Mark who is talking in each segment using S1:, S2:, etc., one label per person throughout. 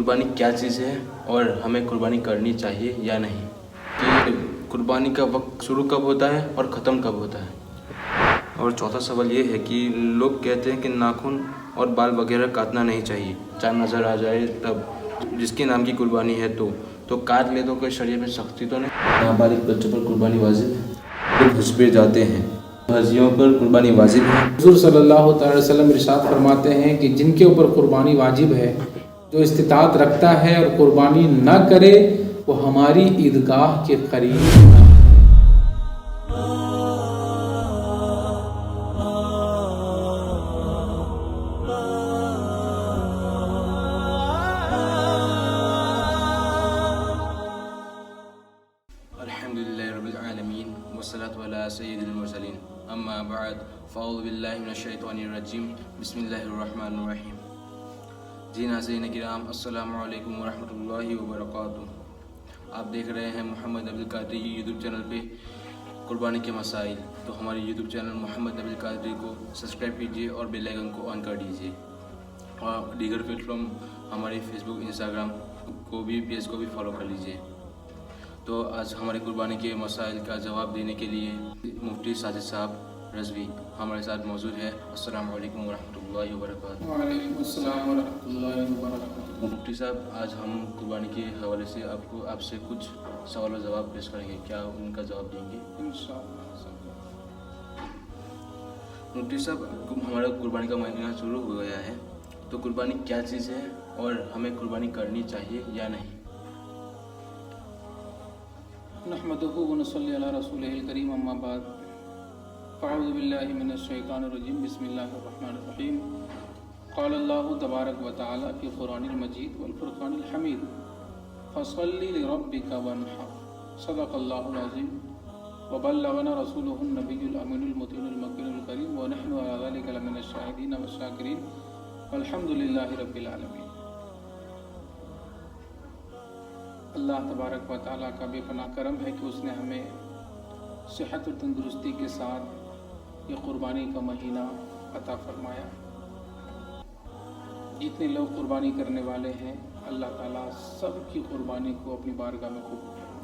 S1: قربانی کیا چیز ہے اور ہمیں قربانی کرنی چاہیے یا نہیں، کہ قربانی کا وقت شروع کب ہوتا ہے اور ختم کب ہوتا ہے۔ اور چوتھا سوال یہ ہے کہ لوگ کہتے ہیں کہ ناخن اور بال وغیرہ کاٹنا نہیں چاہیے، چاند نظر آ جائے تب، جس کے نام کی قربانی ہے تو کاٹ لے تو کوئی شریعت میں سختی تو نہیں؟ نابالغ بچوں پر قربانی واجب ہے؟ لوگ حج پہ جاتے ہیں، حجیوں پر قربانی واجب ہے؟
S2: حضور صلی اللہ تعالی وسلم ارشاد فرماتے ہیں کہ جن کے اوپر قربانی واجب ہے، جو استطاعت رکھتا ہے اور قربانی نہ کرے وہ ہماری عیدگاہ کے قریب نہ۔
S1: الحمدللہ رب العالمین والصلاة علی سید المرسلین، اما بعد فاعوذ باللہ من الشیطان الرجیم، بسم اللہ الرحمن الرحیم۔ جی ناظرین کرام، السلام علیکم ورحمۃ اللہ وبرکاتہ۔ آپ دیکھ رہے ہیں محمد عبد القادری یوٹیوب چینل پہ قربانی کے مسائل۔ تو ہمارے یوٹیوب چینل محمد عبد القادری کو سبسکرائب کیجیے اور بیل آئیکن کو آن کر دیجیے، اور دیگر پلیٹفارم ہمارے فیس بک، انسٹاگرام پیج کو بھی فالو کر لیجیے۔ تو آج ہمارے قربانی کے مسائل کا جواب دینے کے لیے مفتی ساجد صاحب رضوی ہمارے ساتھ موجود ہے۔ السلام علیکم ورحمۃ اللہ وبرکاتہ۔
S2: وعلیکم السلام ورحمۃ اللہ وبرکاتہ۔
S1: مفتی صاحب، آج ہم قربانی کے حوالے سے آپ سے کچھ سوال و جواب پیش کریں گے، کیا ان کا جواب دیں گے؟
S2: انشاءاللہ۔
S1: مفتی صاحب، ہمارا قربانی کا مہینہ شروع ہو گیا ہے، تو قربانی کیا چیز ہے اور ہمیں قربانی کرنی چاہیے یا نہیں؟
S2: نحمدہ ونصلی علی رسولہ الکریم، اما بعد فاعوذ باللہ من الشیطان الرجیم، بسم اللہ الرحمن الرحیم۔ قال اللہ تبارک و تعالی فی قرآن المجید والفرقان الحمید، فصل لربک وانحر، صدق اللہ العظیم وبلغنا رسولہ النبی الامین المطین المکین الکریم، ونحن علی ذلک لمن الشاہدین والشاکرین، والحمد للہ رب العالمین۔ اللہ تبارک و تعالیٰ کا بے پناہ کرم ہے کہ اس نے ہمیں صحت و تندرستی کے ساتھ یہ قربانی کا مہینہ عطا فرمایا۔ جتنے لوگ قربانی کرنے والے ہیں، اللہ تعالیٰ سب کی قربانی کو اپنی بارگاہ میں قبول کرے۔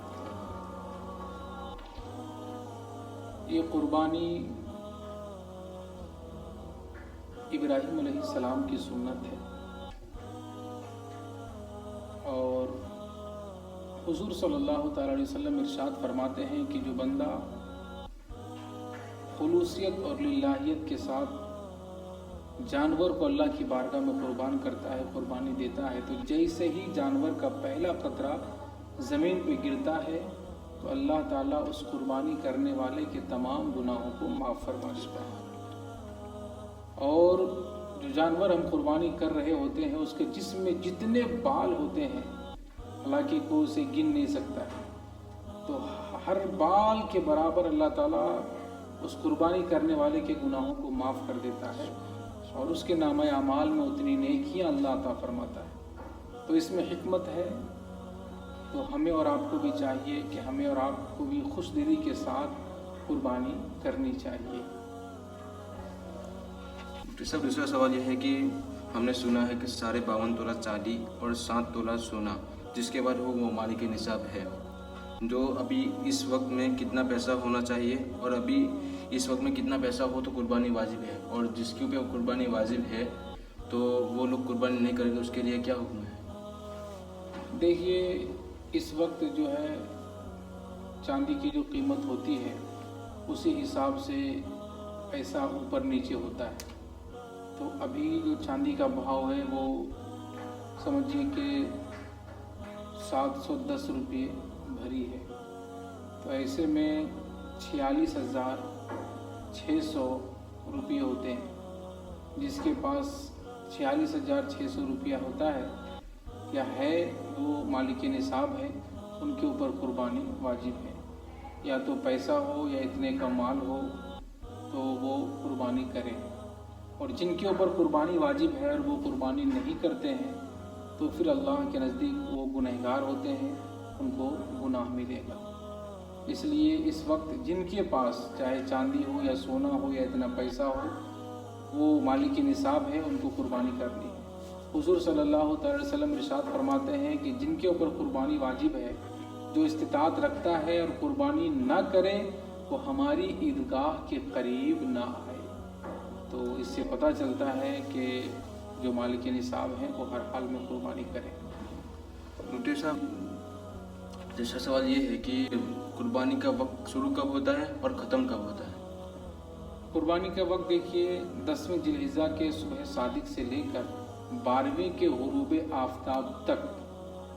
S2: یہ قربانی ابراہیم علیہ السلام کی سنت ہے، اور حضور صلی اللہ تعالیٰ علیہ وسلم ارشاد فرماتے ہیں کہ جو بندہ خلوصیت اور للہیت کے ساتھ جانور کو اللہ کی بارگاہ میں قربان کرتا ہے، قربانی دیتا ہے، تو جیسے ہی جانور کا پہلا قطرہ زمین پہ گرتا ہے تو اللہ تعالیٰ اس قربانی کرنے والے کے تمام گناہوں کو معاف فرما دیتا ہے۔ اور جو جانور ہم قربانی کر رہے ہوتے ہیں، اس کے جسم میں جتنے بال ہوتے ہیں، حالانکہ کوئی اسے گن نہیں سکتا ہے، تو ہر بال کے برابر اللہ تعالیٰ اس قربانی کرنے والے کے گناہوں کو معاف کر دیتا ہے، اور اس کے نامہ اعمال میں اتنی نیکیاں اللہ عطا فرماتا ہے۔ تو اس میں حکمت ہے، تو ہمیں اور آپ کو بھی چاہیے کہ ہمیں اور آپ کو بھی خوش دلی کے ساتھ قربانی کرنی چاہیے۔
S1: سب دوسرا سوال یہ ہے کہ ہم نے سنا ہے کہ 52 تولہ چاندی اور 7 تولہ سونا جس کے بعد وہ مالک نصاب ہے، جو ابھی اس وقت میں کتنا پیسہ ہونا چاہیے، اور ابھی اس وقت میں کتنا پیسہ ہو تو قربانی واجب ہے، اور جس کے اوپر قربانی واجب ہے تو وہ لوگ قربانی نہیں کریں گے، اس کے لیے کیا حکم ہے؟
S2: دیکھیے، اس وقت جو ہے چاندی کی جو قیمت ہوتی ہے اسی حساب سے پیسہ اوپر نیچے ہوتا ہے۔ تو ابھی جو چاندی کا بھاؤ ہے وہ سمجھیے کہ 710 روپے بھری ہے، تو ایسے میں 46,600 روپے ہوتے ہیں۔ جس کے پاس 46,600 روپیہ ہوتا ہے یا ہے، وہ مالک نصاب ہے، ان کے اوپر قربانی واجب ہے۔ یا تو پیسہ ہو یا اتنے کا مال ہو تو وہ قربانی کریں، اور جن کے اوپر قربانی واجب ہے اور وہ قربانی نہیں کرتے ہیں تو پھر اللہ کے نزدیک وہ گنہگار ہوتے ہیں، ان کو گناہ ملے گا۔ اس لیے اس وقت جن کے پاس چاہے چاندی ہو یا سونا ہو یا اتنا پیسہ ہو، وہ مالک نصاب ہے، ان کو قربانی کرنی ہے۔ हुजूर सल्लल्लाहु अलैहि वसल्लम इरशाद फरमाते हैं कि जिनके ऊपर कुर्बानी वाजिब है, जो इस्तिताअत रखता है और कुर्बानी ना करे, वो हमारी ईदगाह के करीब ना आए। तो इससे पता चलता है कि जो मालिक निसाब हैं वो हर हाल में कुर्बानी करें।
S1: मुफ्ती साहब, दूसरा सवाल ये है कि कुर्बानी का वक्त शुरू कब होता है और ख़त्म कब होता है?
S2: कुर्बानी का वक्त देखिए 10वें जिलहिज्जा के सुबह सादिक से लेकर 12वें के गुरूब आफताब तक,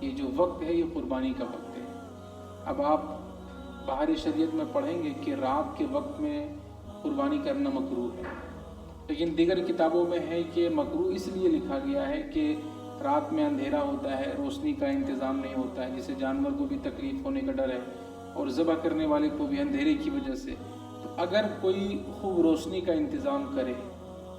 S2: ये जो वक्त है ये कुर्बानी का वक्त है। अब आप बाहरी शरीयत में पढ़ेंगे कि रात के वक्त में कुर्बानी करना मकरूह है, लेकिन दीगर किताबों में है कि मकरूह इसलिए लिखा गया है कि रात में अंधेरा होता है, रोशनी का इंतज़ाम नहीं होता है, जिससे जानवर को भी तकलीफ़ होने का डर है और ज़बह करने वाले को भी अंधेरे की वजह से। तो अगर कोई खूब रोशनी का इंतज़ाम करे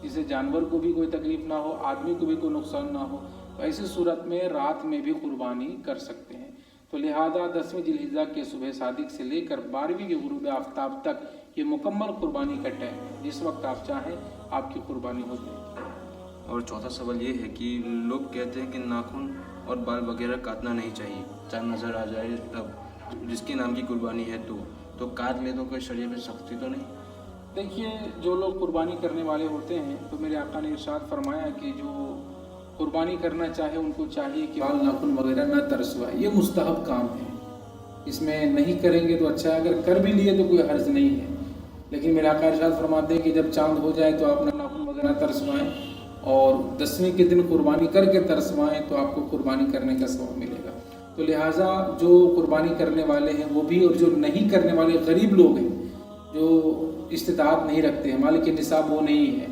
S2: जिससे जानवर को भी कोई तकलीफ़ ना हो, आदमी को भी कोई नुकसान ना हो, तो ऐसी सूरत में रात में भी कुर्बानी कर सकते हैं। तो लिहाजा 10वें जिलहिज्जा के सुबह सादिक से लेकर 12वीं के गुरूब आफताब तक ये मुकम्मल कुर्बानी का टाइम है, जिस वक्त आप चाहें आपकी कुर्बानी हो जाएगी।
S1: और चौथा सवाल ये है कि लोग कहते हैं कि नाखून और बाल वगैरह काटना नहीं चाहिए, चांद नज़र आ जाए तब जिसके नाम की कुर्बानी है तो काट ले तो कोई शरीयत में सख्ती तो नहीं?
S2: देखिए, जो लोग कुर्बानी करने वाले होते हैं तो मेरे आका ने इरशाद फरमाया कि जो कुर्बानी करना चाहे उनको चाहिए कि बाल नाखून वगैरह ना तरसवाए, ये मुस्तहब काम है, इसमें नहीं करेंगे तो अच्छा है, अगर कर भी लिए तो कोई हर्ज नहीं है। लेकिन मेरे आका इरशाद फरमाते हैं कि जब चांद हो जाए तो आप नाखून वगैरह तरसवाएं और 10वें के दिन कुर्बानी करके तरसवाएं तो आपको कुर्बानी करने का सवाब मिलेगा। तो लिहाजा जो कुर्बानी करने वाले हैं वो भी, और जो नहीं करने वाले गरीब लोग हैं जो इस्तिताअत नहीं रखते हैं, मालिक निसाब वो नहीं है,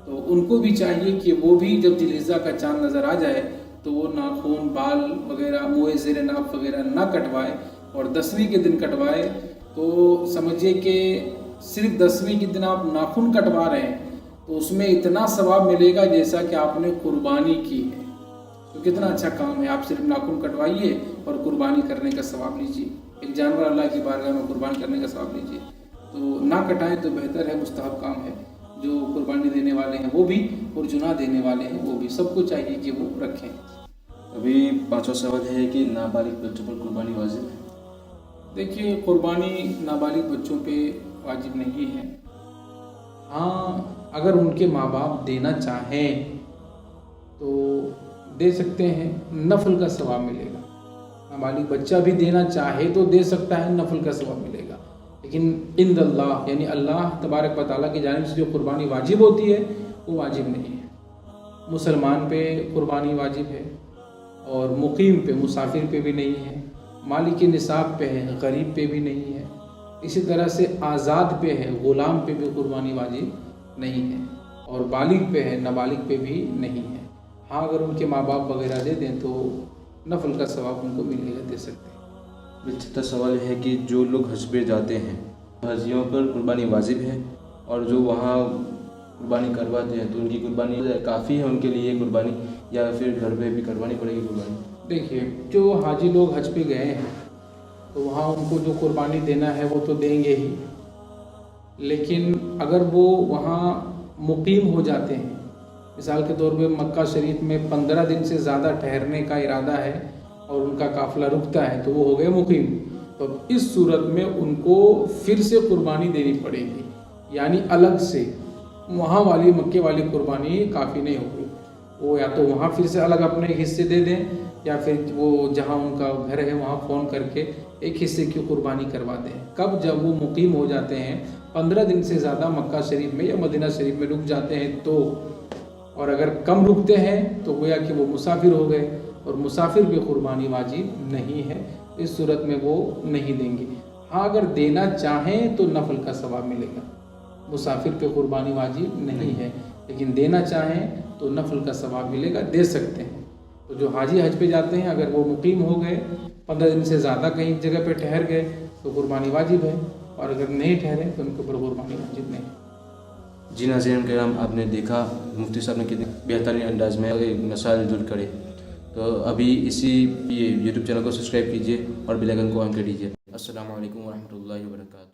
S2: तो उनको भी चाहिए कि वो भी जब जिलहिज्जा का चांद नज़र आ जाए तो वो नाखून बाल वगैरह मुँह ज़ेर नाफ वगैरह ना कटवाए और 10वीं के दिन कटवाए। तो समझिए कि सिर्फ 10वीं के दिन आप नाखून कटवा रहे हैं तो उसमें इतना सवाब मिलेगा जैसा कि आपने कुर्बानी की है। तो कितना अच्छा काम है, आप सिर्फ नाखून कटवाइए और कुर्बानी करने का सवाब लीजिए, एक जानवर अल्लाह की बारगाह में कुर्बान करने का सवाब लीजिए। तो ना कटाएं तो बेहतर है, मुस्तहब काम है। जो कुर्बानी देने वाले हैं वो भी और जुना देने वाले हैं वो भी, सबको चाहिए कि वो रखें।
S1: अभी पांचवा सवाल है कि नाबालिग बच्चों पर कुर्बानी वाजिब है?
S2: देखिए, कुर्बानी नाबालिग बच्चों पे वाजिब नहीं है। हाँ, अगर उनके माँ बाप देना चाहें तो दे सकते हैं, नफल का सवाब मिलेगा। नाबालिग बच्चा भी देना चाहे तो दे सकता है, नफल का सवाब मिलेगा। लेकिन इंदल्लाह यानी अल्लाह तबारक व तआला की जानिब से जो कुर्बानी वाजिब होती है वो वाजिब नहीं है। मुसलमान पे कुर्बानी वाजिब है और मुकीम पे, मुसाफिर पे भी नहीं है, मालिक निसाब पे है, गरीब पे भी नहीं है, इसी तरह से आज़ाद पे है, ग़ुलाम पे भी कुर्बानी वाजिब नहीं है, और बालिग पे है, नाबालिग पे भी नहीं है। हाँ, अगर उनके माँ बाप वगैरह दे दें तो नफल का सवाब उनको मिलेगा, दे सकते हैं।
S1: छठा सवाल है कि जो लोग हज पे जाते हैं, हजियों पर कुर्बानी वाजिब है और जो वहाँ कुर्बानी करवाते हैं तो उनकी कुर्बानी काफ़ी है उनके लिए कुर्बानी, या फिर घर पे भी करवानी पड़ेगी कुर्बानी?
S2: देखिए, जो हाजी लोग हज पे गए हैं तो वहाँ उनको जो कुर्बानी देना है वो तो देंगे ही, लेकिन अगर वो वहाँ मुकीम हो जाते हैं, मिसाल के तौर पे मक्का शरीफ में 15 दिन से ज़्यादा ठहरने का इरादा है और उनका काफ़िला रुकता है तो वो हो गए मुकीम, तो इस सूरत में उनको फिर से कुर्बानी देनी पड़ेगी, यानी अलग से। वहाँ वाली मक्के वाली कुर्बानी काफ़ी नहीं होगी, वो या तो वहाँ फिर से अलग अपने हिस्से दे दें या फिर वो जहाँ उनका घर है वहाँ फ़ोन करके एक हिस्से की कुर्बानी करवा दें। कब? जब वो मुकीम हो जाते हैं, 15 दिन से ज़्यादा मक्का शरीफ में या मदीना शरीफ में रुक जाते हैं तो, और अगर कम रुकते हैं तो गोया कि वो मुसाफिर हो गए, और मुसाफिर पे कुर्बानी वाजिब नहीं है, इस सूरत में वो नहीं देंगे। हाँ, अगर देना चाहें तो नफल का सवाब मिलेगा, मुसाफिर पे कुर्बानी वाजिब नहीं है, लेकिन देना चाहें तो नफल का सवाब मिलेगा, दे सकते हैं। तो जो हाजी हज पे जाते हैं अगर वो मुकीम हो गए, 15 दिन से ज़्यादा कहीं जगह पे ठहर गए तो कुर्बानी वाजिब है, और अगर नहीं ठहरे तो उनके ऊपर कुर्बानी वाजिब नहीं।
S1: जी नाज़रीन किराम, आपने देखा मुफ्ती साहब ने कितने बेहतरीन अंदाज में मसाइल दूर करे। तो अभी इसी यूट्यूब चैनल को सब्सक्राइब कीजिए और बेल आइकन को ऑन कर दीजिए। अस्सलामु अलैकुम वरहमतुल्लाहि वबरकातुहू।